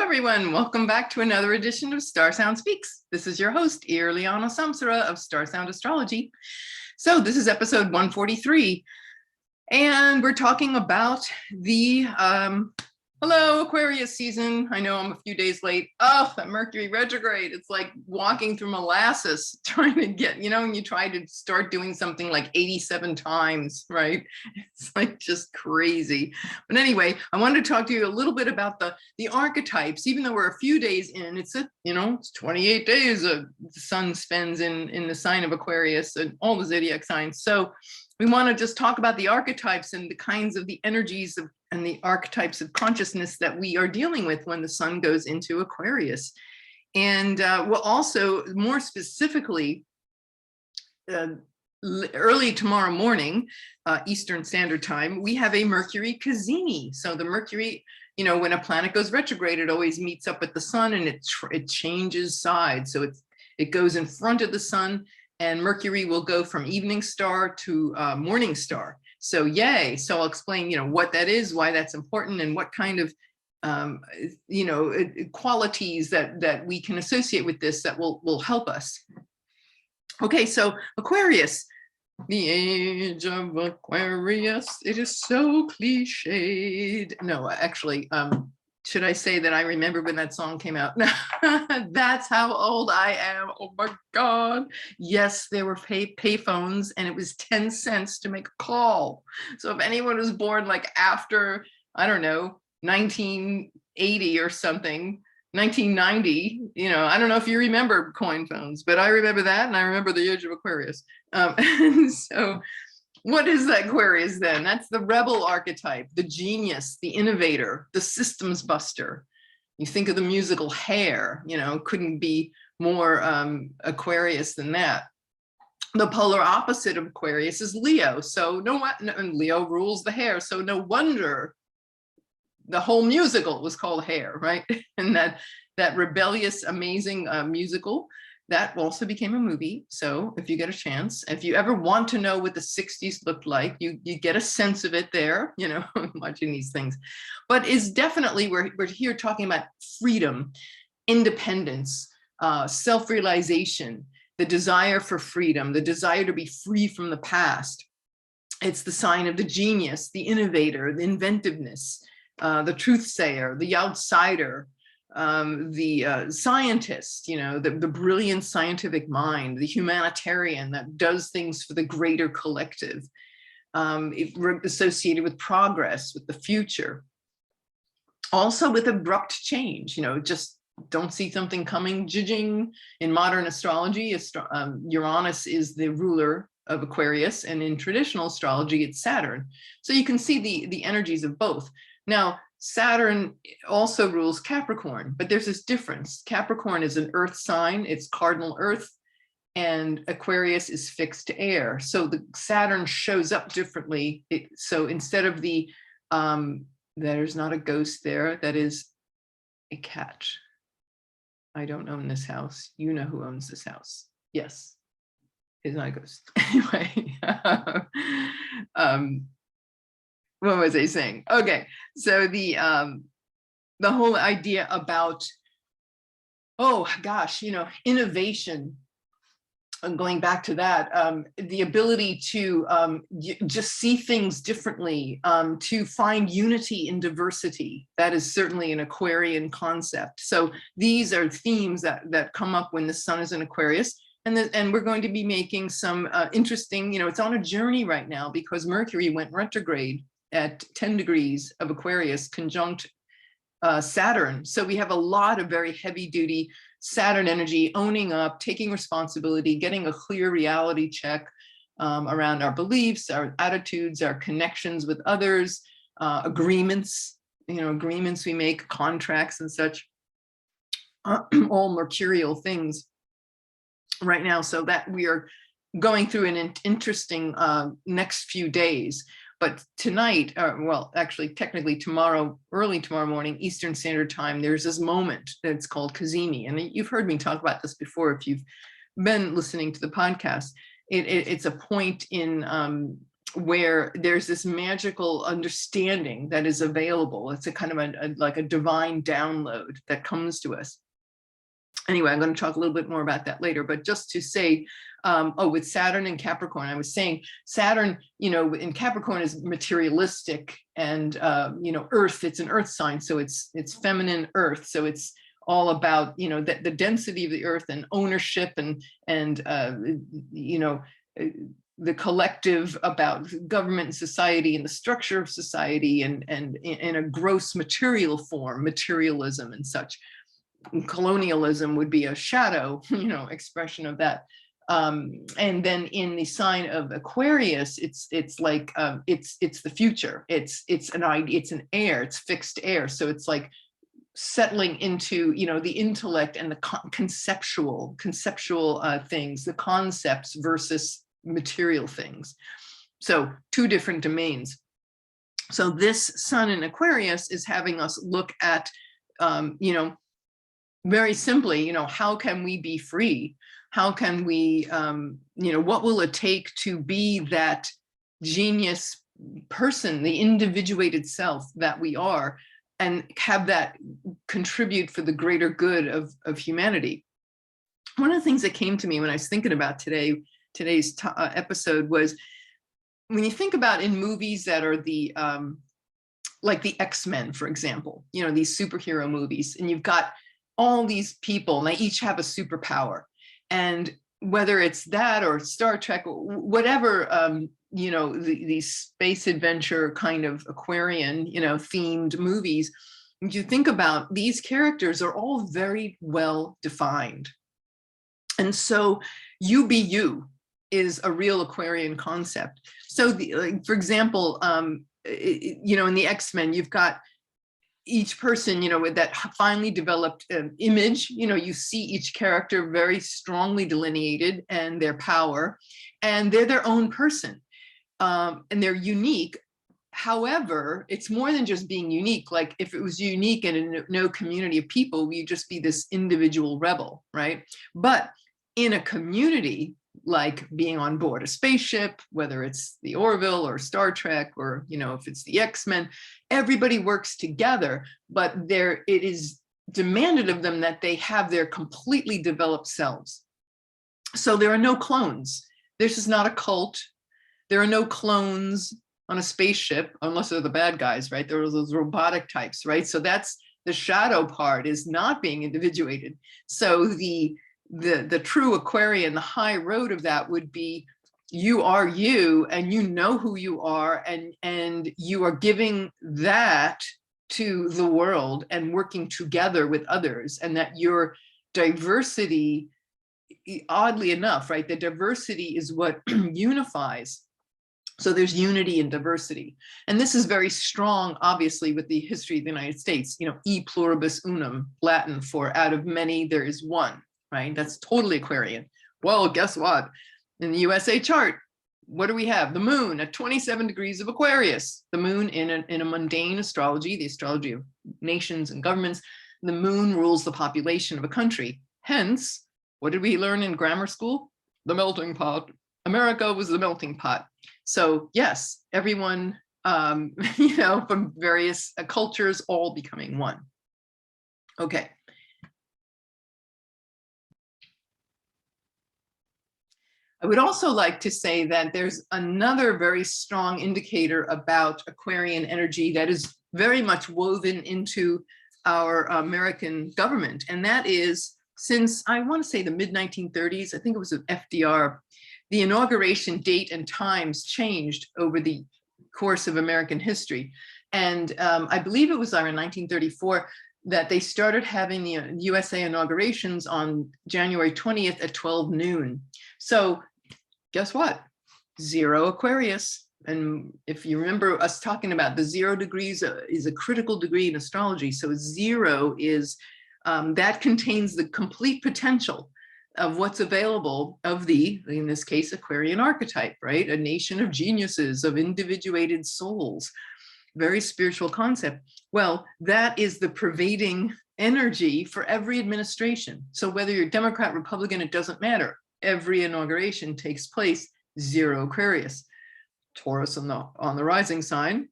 everyone. Welcome back to another edition of StarSound Speaks. This is your host, Irlianna Samsara of StarSound Astrology. So this is episode 143, and we're talking about the hello Aquarius season. I know I'm a few days late. Oh, that Mercury retrograde. It's like walking through molasses trying to get, when you try to start doing something like 87 times, right? It's like just crazy. But anyway, I wanted to talk to you a little bit about the archetypes. Even though we're a few days in, it's 28 days the sun spends in the sign of Aquarius and all the zodiac signs. So we want to just talk about the archetypes and the kinds of the energies and the archetypes of consciousness that we are dealing with when the sun goes into Aquarius. And we'll also, more specifically, early tomorrow morning, Eastern Standard Time, we have a Mercury Cazimi. So the Mercury, when a planet goes retrograde, it always meets up with the sun and it changes sides. So it goes in front of the sun, and Mercury will go from evening star to morning star. So yay. So I'll explain, what that is, why that's important, and what kind of, qualities that we can associate with this that will help us. Okay, so Aquarius, the age of Aquarius, it is so cliched. No, actually, should I say that I remember when that song came out? That's how old I am. Oh my God. Yes, there were pay phones, and it was 10 cents to make a call. So if anyone was born like after, I don't know, 1980 or something, 1990, I don't know if you remember coin phones, but I remember that, and I remember the age of Aquarius. So what is that Aquarius then? That's the rebel archetype, the genius, the innovator, the systems buster. You think of the musical Hair, couldn't be more Aquarius than that. The polar opposite of Aquarius is Leo. So and Leo rules the hair. So no wonder the whole musical was called Hair, right? And that rebellious, amazing musical, that also became a movie. So if you get a chance, if you ever want to know what the 60s looked like, you get a sense of it there, watching these things. But is definitely, we're here talking about freedom, independence, self-realization, the desire for freedom, the desire to be free from the past. It's the sign of the genius, the innovator, the inventiveness, the truth sayer, the outsider, the scientist, the brilliant scientific mind, the humanitarian that does things for the greater collective, associated with progress, with the future. Also with abrupt change, just don't see something coming, judging. In modern astrology, Uranus is the ruler of Aquarius, and in traditional astrology, it's Saturn. So you can see the energies of both. Now, Saturn also rules Capricorn, but there's this difference. Capricorn is an earth sign, it's cardinal earth, and Aquarius is fixed air. So the Saturn shows up differently. So instead of there's not a ghost there, that is a cat. I don't own this house. You know who owns this house. Yes, it's not a ghost. Anyway, what was I saying? Okay, so the whole idea about, oh gosh, innovation, and going back to that, the ability to just see things differently, to find unity in diversity. That is certainly an Aquarian concept. So these are themes that come up when the sun is in Aquarius. And we're going to be making some interesting, it's on a journey right now because Mercury went retrograde at 10 degrees of Aquarius, conjunct Saturn. So we have a lot of very heavy duty Saturn energy, owning up, taking responsibility, getting a clear reality check around our beliefs, our attitudes, our connections with others, agreements, agreements we make, contracts and such, all mercurial things right now. So that we are going through an interesting next few days. But tonight, well, actually, technically tomorrow, early tomorrow morning, Eastern Standard Time, there's this moment that's called Cazimi. And you've heard me talk about this before if you've been listening to the podcast. It's a point in where there's this magical understanding that is available. It's a kind of like a divine download that comes to us. Anyway, I'm going to talk a little bit more about that later, but just to say, with Saturn and Capricorn, I was saying Saturn, in Capricorn is materialistic, and, Earth, it's an earth sign. So it's feminine earth. So it's all about, the density of the earth and ownership and the collective, about government and society and the structure of society, and in a gross material form, materialism and such. Colonialism would be a shadow, expression of that. And then in the sign of Aquarius, it's like it's the future. It's an idea. It's an air. It's fixed air. So it's like settling into the intellect and the conceptual things, the concepts versus material things. So two different domains. So this sun in Aquarius is having us look at, very simply, how can we be free? How can we, what will it take to be that genius person, the individuated self that we are, and have that contribute for the greater good of humanity? One of the things that came to me when I was thinking about today's episode was, when you think about in movies that are the like the X-Men, for example, these superhero movies, and you've got all these people and they each have a superpower, and whether it's that or Star Trek, or whatever, the space adventure kind of Aquarian, themed movies, you think about, these characters are all very well defined. And so you be you is a real Aquarian concept. So for example, in the X-Men, you've got each person, with that finely developed image, you see each character very strongly delineated and their power, and they're their own person, and they're unique. However, it's more than just being unique. Like if it was unique and in no community of people, we'd just be this individual rebel, right? But in a community, like being on board a spaceship, whether it's the Orville or Star Trek, or, if it's the X-Men, everybody works together, but it is demanded of them that they have their completely developed selves. So there are no clones. This is not a cult. There are no clones on a spaceship, unless they're the bad guys, right? There are those robotic types, right? So that's the shadow part, is not being individuated. So the true Aquarian, the high road of that would be, you are you, and you know who you are, and you are giving that to the world and working together with others, and that your diversity, oddly enough, right, the diversity is what unifies. So there's unity and diversity. And this is very strong, obviously, with the history of the United States, e pluribus unum, Latin for out of many there is one. Right? That's totally Aquarian. Well, guess what? In the USA chart, what do we have? The moon at 27 degrees of Aquarius. The moon in a mundane astrology, the astrology of nations and governments, the moon rules the population of a country. Hence, what did we learn in grammar school? The melting pot. America was the melting pot. So yes, everyone, from various cultures, all becoming one. Okay. I would also like to say that there's another very strong indicator about Aquarian energy that is very much woven into our American government. And that is, since I want to say the mid-1930s, I think it was with FDR, the inauguration date and times changed over the course of American history. And I believe it was around 1934 that they started having the USA inaugurations on January 20th at 12 noon. So guess what? 0 Aquarius. And if you remember us talking about the 0 degrees is a critical degree in astrology. So 0 is, that contains the complete potential of what's available of the, in this case, Aquarian archetype, right? A nation of geniuses, of individuated souls, very spiritual concept. Well, that is the pervading energy for every administration. So whether you're Democrat, Republican, it doesn't matter. Every inauguration takes place 0 Aquarius. Taurus on the rising sign,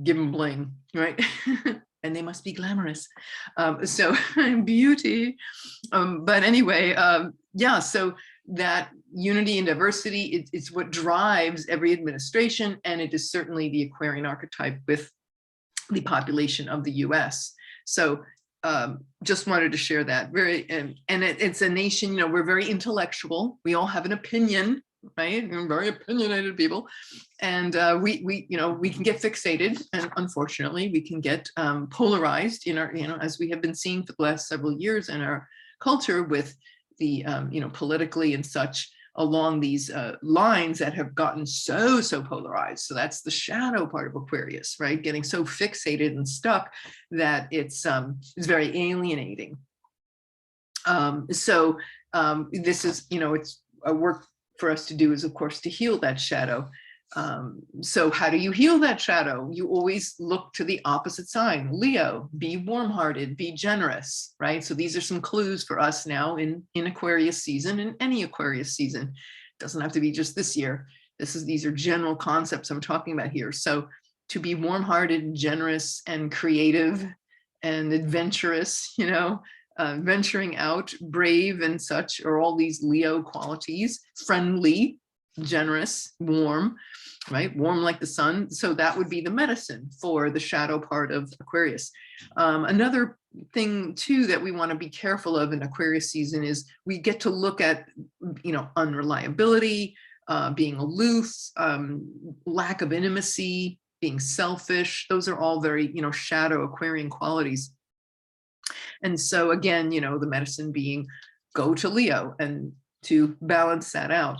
give them bling, right? And they must be glamorous. So beauty. But anyway, yeah, so that unity and diversity, it's what drives every administration, and it is certainly the Aquarian archetype with the population of the US. So just wanted to share that. It's a nation, we're very intellectual. We all have an opinion, right? We're very opinionated people. And we can get fixated, and unfortunately we can get polarized in our, as we have been seeing for the last several years in our culture with the, politically and such, along these lines that have gotten so polarized. So that's the shadow part of Aquarius, right? Getting so fixated and stuck that it's very alienating. So this is, it's a work for us to do, is of course to heal that shadow. So how do you heal that shadow? You always look to the opposite sign. Leo, be warm-hearted, be generous, right? So these are some clues for us now in Aquarius season, in any Aquarius season. It doesn't have to be just this year. These are general concepts I'm talking about here. So to be warm-hearted, generous, and creative and adventurous, venturing out, brave and such, are all these Leo qualities. Friendly, generous, warm, right? Warm like the sun. So that would be the medicine for the shadow part of Aquarius. Another thing too that we want to be careful of in Aquarius season is we get to look at, unreliability, being aloof, lack of intimacy, being selfish. Those are all very, shadow Aquarian qualities. And so again, the medicine being go to Leo and to balance that out.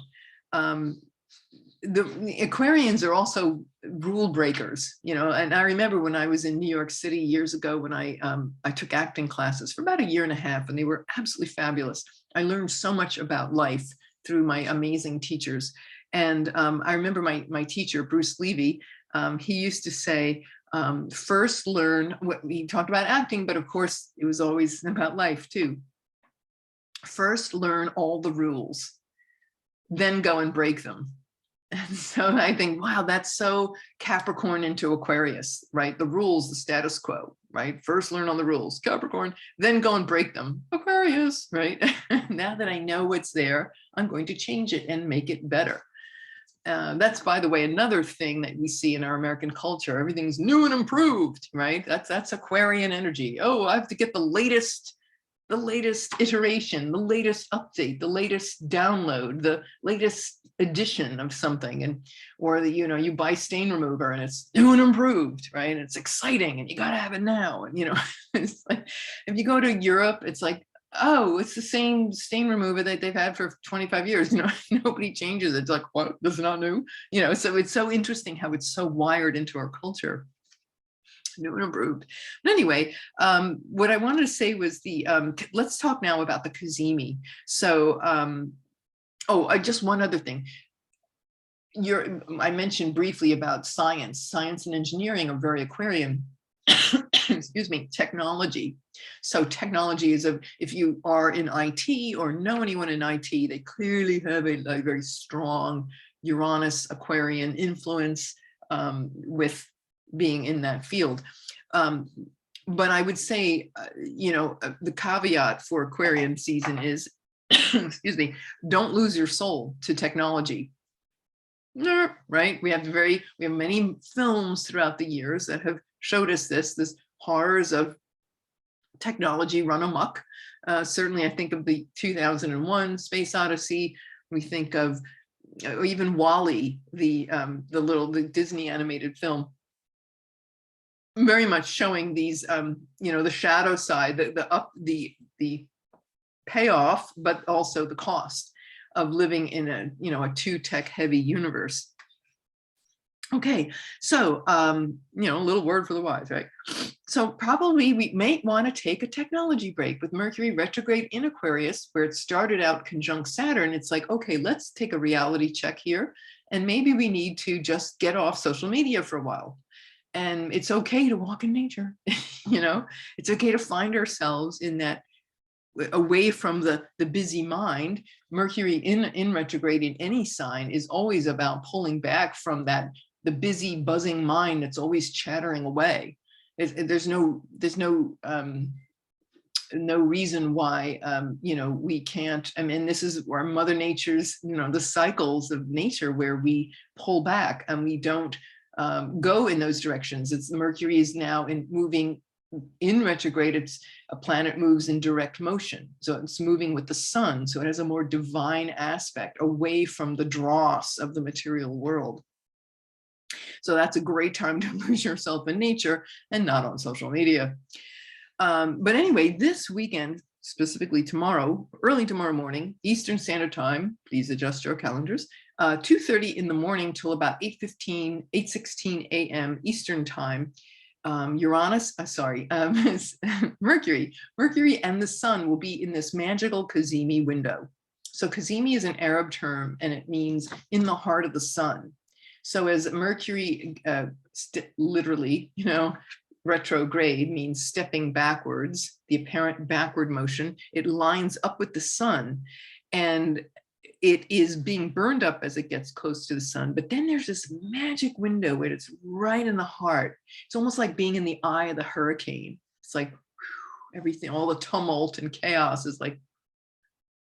The Aquarians are also rule breakers, and I remember when I was in New York City years ago, when I took acting classes for about 1.5 years, and they were absolutely fabulous. I learned so much about life through my amazing teachers. And I remember my teacher, Bruce Levy, he used to say, first learn what we talked about acting, but of course it was always about life too. First learn all the rules, then go and break them. And so I think, wow, that's so Capricorn into Aquarius, right? The rules, the status quo, right? First learn all the rules, Capricorn, then go and break them, Aquarius, right? Now that I know what's there, I'm going to change it and make it better. That's, by the way, another thing that we see in our American culture. Everything's new and improved, right? That's Aquarian energy. Oh, I have to get the latest iteration, the latest update, the latest download, the latest edition of something, or you buy stain remover and it's new and improved, right? And it's exciting and you got to have it now. And it's like, if you go to Europe, it's like, oh, it's the same stain remover that they've had for 25 years. Nobody changes it. It's like, what? This is not new. So it's so interesting how it's so wired into our culture. New and improved. But anyway, what I wanted to say was let's talk now about the Cazimi. So, just one other thing. I mentioned briefly about science. Science and engineering are very Aquarian. Excuse me, technology. So technology is if you are in IT or know anyone in IT, they clearly have a very strong Uranus Aquarian influence with being in that field. But I would say, the caveat for Aquarian season is, excuse me, don't lose your soul to technology. Right? We have many films throughout the years that have showed us this horrors of technology run amok. Certainly, I think of the 2001 Space Odyssey. We think of even WALL-E, the Disney animated film, very much showing these, the shadow side, the payoff, but also the cost of living in a too tech heavy universe. Okay, so, a little word for the wise, right? So probably we may want to take a technology break with Mercury retrograde in Aquarius, where it started out conjunct Saturn. It's like, okay, let's take a reality check here. And maybe we need to just get off social media for a while. And it's okay to walk in nature, it's okay to find ourselves in that away from the busy mind. Mercury in retrograde in any sign is always about pulling back from the busy buzzing mind that's always chattering away. There's no reason why we can't. I mean, this is where Mother Nature's, the cycles of nature where we pull back and we don't go in those directions. It's Mercury is now moving in retrograde. It's a planet moves in direct motion, so it's moving with the sun, so it has a more divine aspect away from the dross of the material world. So that's a great time to lose yourself in nature and not on social media. But anyway, this weekend, specifically tomorrow, early tomorrow morning, Eastern Standard Time, please adjust your calendars, 2:30 in the morning till about 8:16 a.m. Eastern Time, Mercury and the sun will be in this magical Cazimi window. So Cazimi is an Arab term, and it means in the heart of the sun. So as Mercury literally, retrograde means stepping backwards, the apparent backward motion, it lines up with the sun, and it is being burned up as it gets close to the sun. But then there's this magic window where it's right in the heart. It's almost like being in the eye of the hurricane. It's like everything, all the tumult and chaos is like,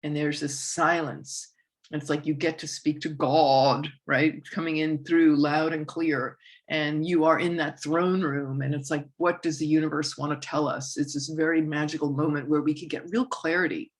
and there's this silence. It's like you get to speak to God, right? Coming in through loud and clear. And you are in that throne room. And it's like, what does the universe want to tell us? It's this very magical moment where we could get real clarity.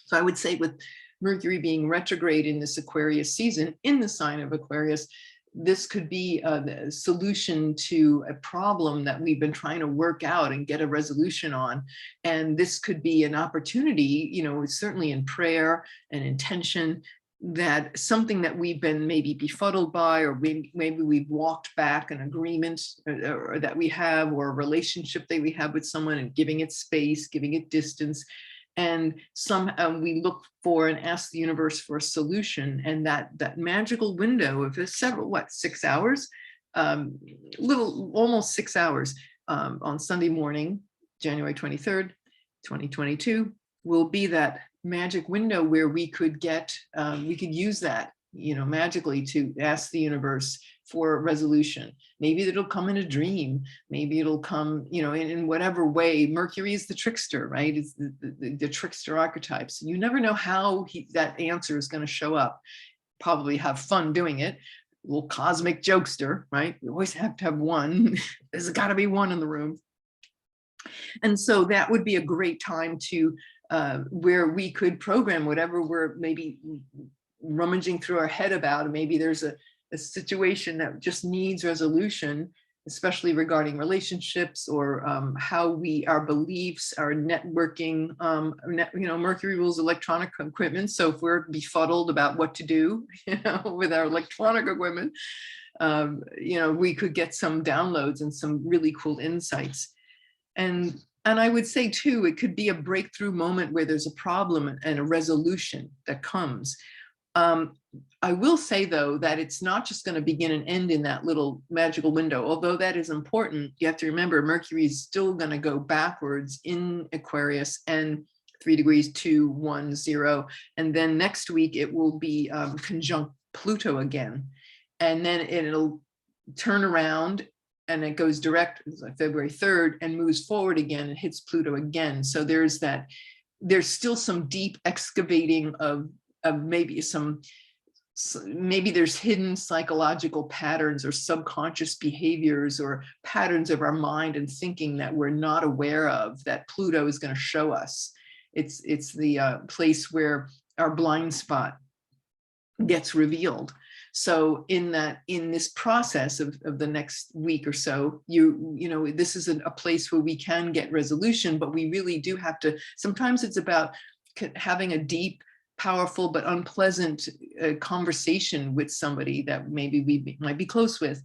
So I would say with Mercury being retrograde in this Aquarius season, in the sign of Aquarius, this could be a solution to a problem that we've been trying to work out and get a resolution on. And this could be an opportunity, certainly in prayer and intention, that something that we've been maybe befuddled by, or maybe we've walked back an agreement or that we have, or a relationship that we have with someone, and giving it space, giving it distance. And we look for and ask the universe for a solution, and that magical window of several 6 hours, almost 6 hours on Sunday morning, January 23rd, 2022, will be that magic window where we could use that, magically to ask the universe for resolution. Maybe it'll come in a dream. Maybe it'll come, in whatever way. Mercury is the trickster, right? It's the trickster archetypes. You never know how that answer is going to show up. Probably have fun doing it. A little cosmic jokester, right? We always have to have one. There's got to be one in the room. And so that would be a great time to where we could program whatever we're maybe rummaging through our head about. Maybe there's a situation that just needs resolution, especially regarding relationships, or our beliefs, our networking. Mercury rules electronic equipment. So if we're befuddled about what to do, with our electronic equipment, we could get some downloads and some really cool insights. And I would say too, it could be a breakthrough moment where there's a problem and a resolution that comes. I will say though, that it's not just going to begin and end in that little magical window. Although that is important, you have to remember Mercury is still going to go backwards in Aquarius, and 3 degrees 2, 1, 0. And then next week it will be conjunct Pluto again. And then it'll turn around, and it goes direct February 3rd and moves forward again and hits Pluto again. So there's still some deep excavating of maybe maybe there's hidden psychological patterns or subconscious behaviors or patterns of our mind and thinking that we're not aware of, that Pluto is going to show us. It's the place where our blind spot gets revealed. So in this process of the next week or so, this is a place where we can get resolution, but we really do have to. Sometimes it's about having a deep, powerful but unpleasant conversation with somebody that maybe we might be close with,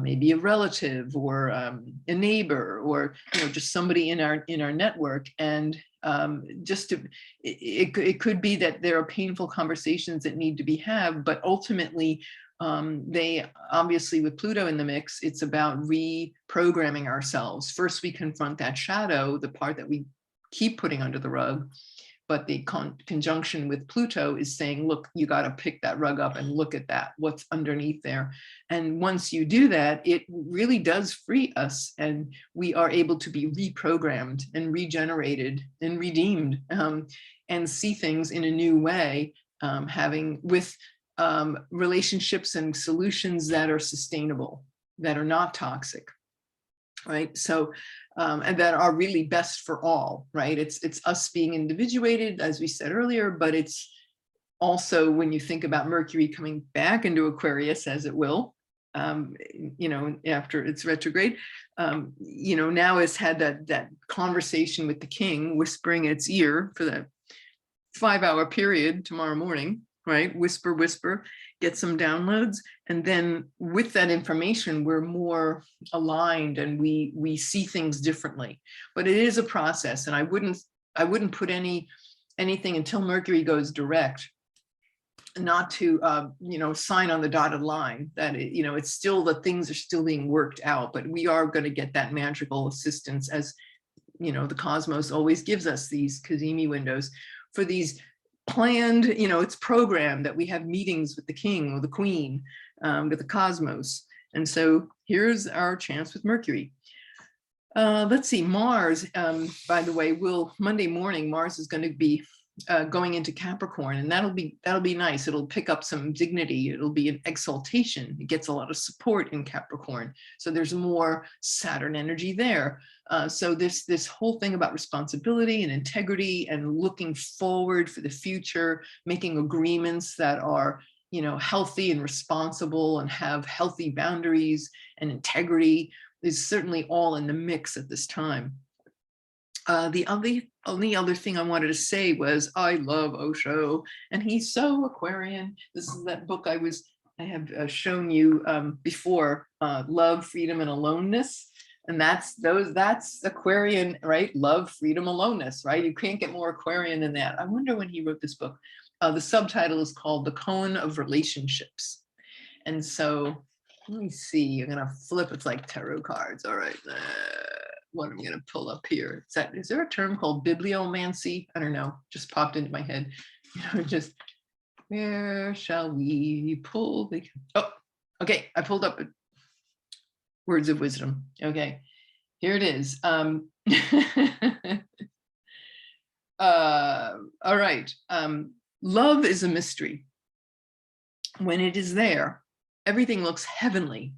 maybe a relative or a neighbor, or just somebody in our network. And it could be that there are painful conversations that need to be had, but ultimately they obviously, with Pluto in the mix, it's about reprogramming ourselves. First we confront that shadow, the part that we keep putting under the rug. But the conjunction with Pluto is saying, look, you got to pick that rug up and look at that, what's underneath there. And once you do that, it really does free us, and we are able to be reprogrammed and regenerated and redeemed, and see things in a new way, having with relationships and solutions that are sustainable, that are not toxic, right? So, and that are really best for all, right? It's us being individuated, as we said earlier, but it's also, when you think about Mercury coming back into Aquarius, as it will, you know, after its retrograde, you know, now it's had that conversation with the king, whispering in its ear for that 5-hour period tomorrow morning, right? Whisper, whisper, get some downloads. And then with that information, we're more aligned and we see things differently. But it is a process, and I wouldn't put anything until Mercury goes direct, not to you know, sign on the dotted line that you know, it's still, the things are still being worked out, but we are going to get that magical assistance, as you know, the cosmos always gives us these Cazimi windows for these planned, you know, it's programmed that we have meetings with the king or the queen, with the cosmos. And so here's our chance with Mercury. Let's see, Mars, by the way, Monday morning, Mars is going to be going into Capricorn, and that'll be nice. It'll pick up some dignity. It'll be an exaltation. It gets a lot of support in Capricorn. So there's more Saturn energy there. So this whole thing about responsibility and integrity and looking forward for the future, making agreements that are, you know, healthy and responsible and have healthy boundaries and integrity is certainly all in the mix at this time. The only other thing I wanted to say was I love Osho, and he's so Aquarian. This is that book I have shown you before, Love, Freedom, and Aloneness. And that's Aquarian, right? Love, freedom, aloneness, right? You can't get more Aquarian than that. I wonder when he wrote this book. The subtitle is called The Koan of Relationships. And so let me see, I'm gonna flip, it's like tarot cards. All right, what am I gonna pull up here? Is there a term called bibliomancy? I don't know, just popped into my head. You know, just, where shall we pull the, oh, okay, I pulled up Words of Wisdom. Okay, here it is. All right. Love is a mystery. When it is there, everything looks heavenly.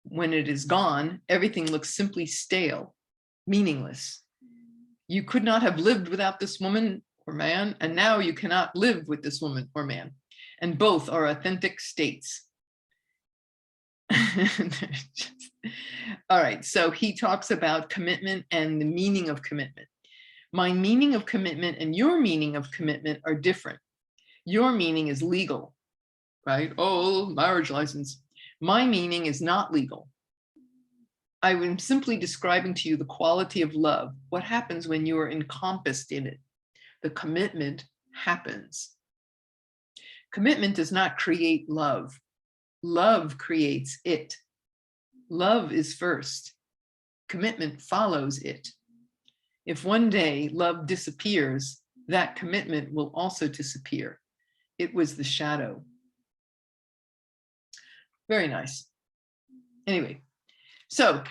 When it is gone, everything looks simply stale, meaningless. You could not have lived without this woman or man, and now you cannot live with this woman or man. And both are authentic states. All right, so he talks about commitment and the meaning of commitment. My meaning of commitment and your meaning of commitment are different. Your meaning is legal, right? Oh, marriage license. My meaning is not legal. I am simply describing to you the quality of love, what happens when you are encompassed in it. The commitment happens. Commitment does not create love. Love creates it. Love is first. Commitment follows it. If one day love disappears, that commitment will also disappear. It was the shadow. Very nice. Anyway, so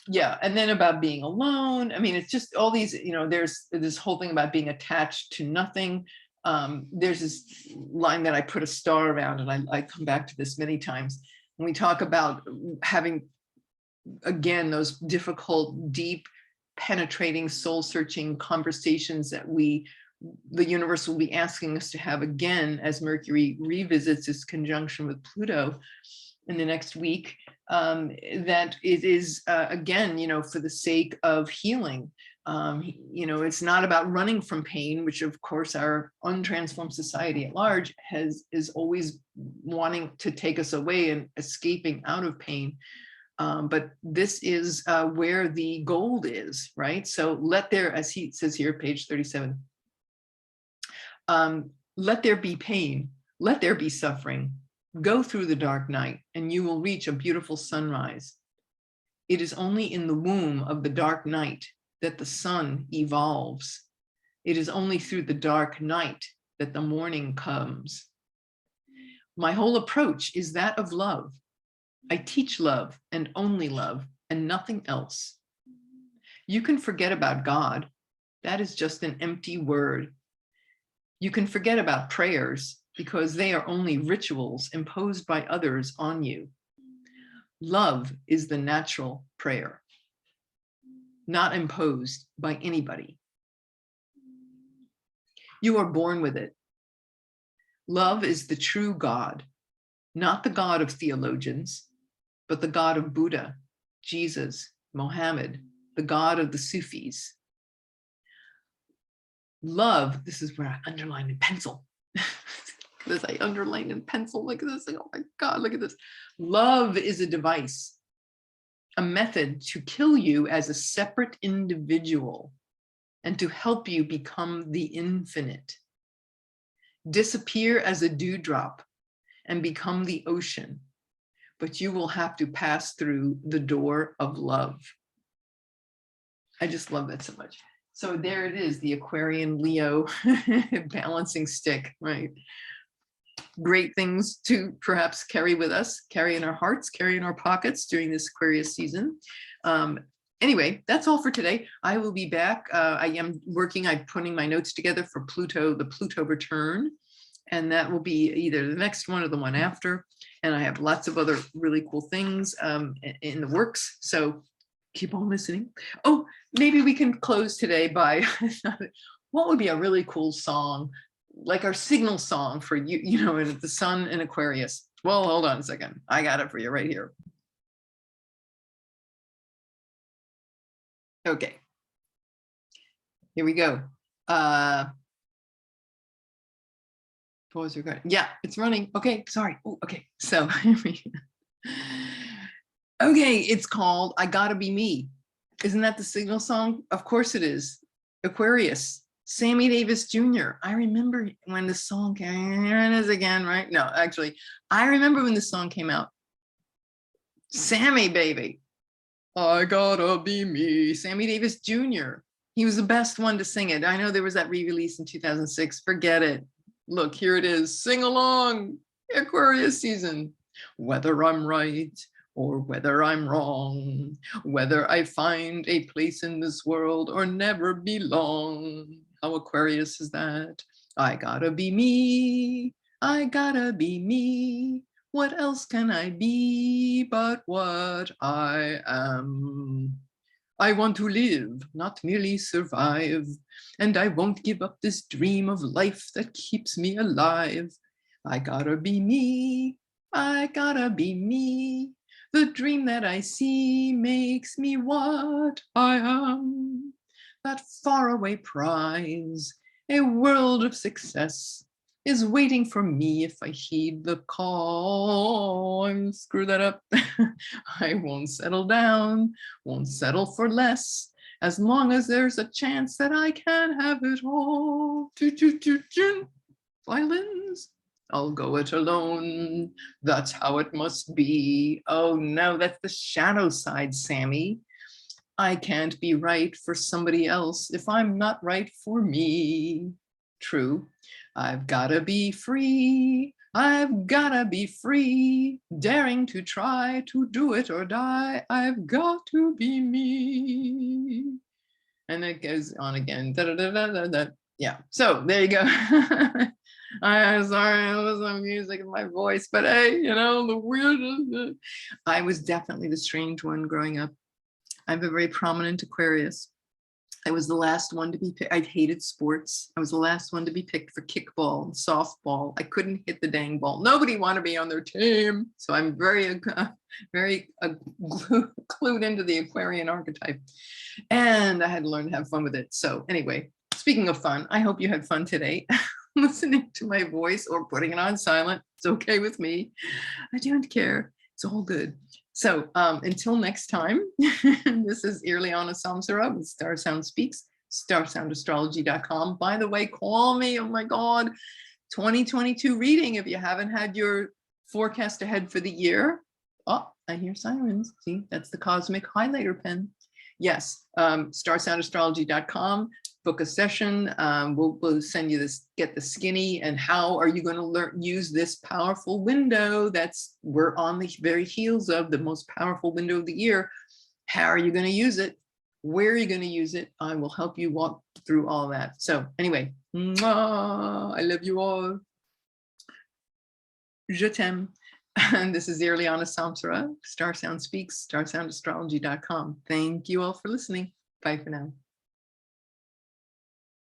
yeah, and then about being alone. I mean, it's just all these, you know, there's this whole thing about being attached to nothing. There's this line that I put a star around, and I come back to this many times when we talk about having, again, those difficult, deep, penetrating, soul-searching conversations that the universe will be asking us to have again as Mercury revisits its conjunction with Pluto in the next week, that it is, again, you know, for the sake of healing. You know, it's not about running from pain, which of course our untransformed society at large is always wanting to take us away and escaping out of pain. But this is where the gold is, right? So let there, as he says here, page 37, let there be pain, let there be suffering. Go through the dark night and you will reach a beautiful sunrise. It is only in the womb of the dark night that the sun evolves. It is only through the dark night that the morning comes. My whole approach is that of love. I teach love and only love and nothing else. You can forget about God. That is just an empty word. You can forget about prayers because they are only rituals imposed by others on you. Love is the natural prayer, not imposed by anybody. You are born with it. Love is the true God, not the God of theologians, but the God of Buddha, Jesus, Mohammed, the God of the Sufis. Love, this is where I underline in pencil. This I underlined in pencil. Look at this. Oh my God, look at this. Love is a device, a method to kill you as a separate individual and to help you become the infinite. Disappear as a dewdrop and become the ocean, but you will have to pass through the door of love. I just love that so much. So there it is, the Aquarian Leo balancing stick, right? Great things to perhaps carry with us, carry in our hearts, carry in our pockets during this Aquarius season. Anyway, that's all for today. I will be back. I'm putting my notes together for Pluto, the Pluto return, and that will be either the next one or the one after. And I have lots of other really cool things in the works. So keep on listening. Oh, maybe we can close today by what would be a really cool song, like our signal song for you know, the sun in Aquarius. Well, hold on a second. I got it for you right here. Okay. Here we go. Pause record. Yeah, it's running. Okay, sorry. Ooh, okay, so okay, it's called I Gotta Be Me. Isn't that the signal song? Of course it is. Aquarius, Sammy Davis Jr. I remember when the song came, here it is again, right? No, actually, I remember when the song came out. Sammy, baby. I gotta be me. Sammy Davis Jr. He was the best one to sing it. I know there was that re-release in 2006. Forget it. Look, here it is. Sing along. Aquarius season. Whether I'm right or whether I'm wrong, whether I find a place in this world or never belong. How Aquarius is that? I gotta be me. I gotta be me. What else can I be but what I am? I want to live, not merely survive, and I won't give up this dream of life that keeps me alive. I gotta be me, I gotta be me. The dream that I see makes me what I am. That faraway prize, a world of success, is waiting for me if I heed the call. I screw that up. I won't settle down, won't settle for less, as long as there's a chance that I can have it all. Violins, I'll go it alone. That's how it must be. Oh no, that's the shadow side, Sammy. I can't be right for somebody else if I'm not right for me. True. I've gotta be free. I've gotta be free. Daring to try to do it or die. I've got to be me. And it goes on again. Da, da, da, da, da, da. Yeah. So there you go. I'm sorry, I was on music in my voice, but hey, you know, the weird. I was definitely the strange one growing up. I'm a very prominent Aquarius. I was the last one to be picked. I hated sports. I was the last one to be picked for kickball and softball. I couldn't hit the dang ball. Nobody wanted me on their team. So I'm very clued into the Aquarian archetype. And I had to learn to have fun with it. So anyway, speaking of fun, I hope you had fun today listening to my voice or putting it on silent. It's okay with me. I don't care. It's all good. So until next time, this is Irlianna Samsara with StarSound Speaks, StarSoundAstrology.com. By the way, call me, oh my God, 2022 reading if you haven't had your forecast ahead for the year. Oh, I hear sirens. See, that's the cosmic highlighter pen. yes, StarSoundAstrology.com. Book a session. We'll send you this, get the skinny, and how are you going to learn, use this powerful window we're on the very heels of the most powerful window of the year. How are you going to use it? Where are you going to use it? I will help you walk through all that. So anyway, mwah, I love you all. Je t'aime. And this is Irlianna Samsara, StarSound Speaks, StarSoundAstrology.com. Thank you all for listening. Bye for now.